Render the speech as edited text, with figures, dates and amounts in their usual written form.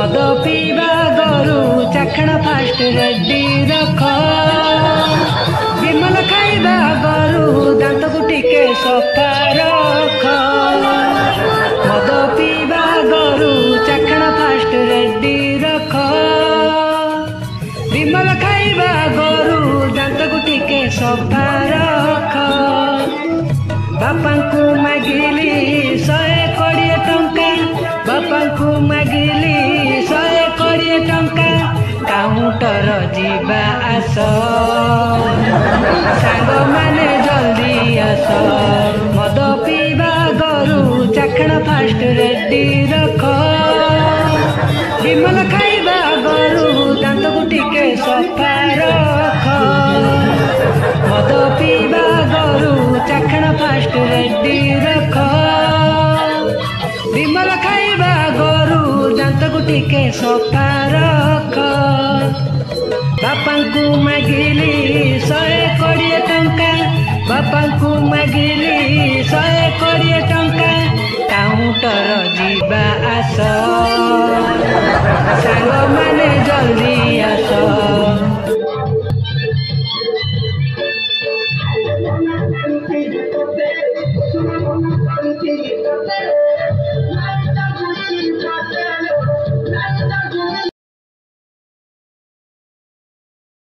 मद पीवा गरु चाखण फास्ट रेडी रख विमल खाइबा गरु दांत को टिके सफा रख मद पीवा गरु चाखण फास्ट रेडी रख विमल खाइबा गरु दांत को टिके सफा रख बापा को मागिली 120 टंका बापा को मागिली 120 टंका काउंटर जीवा आस सांग माने जल्दी आस मद पीवा गरु चाखण फास्ट रेडी रख विमल खाइबा गरु दांत को टिके सफा रख मद पीवा गरु चाखण फास्ट रेडी रख विमल खाइबा गरु दांत को टिके सफा रख बापा को मागिली 120 टंका बापा को मागिली 120 टंका काउंटर जीवा आस सांग माने जल्दी आस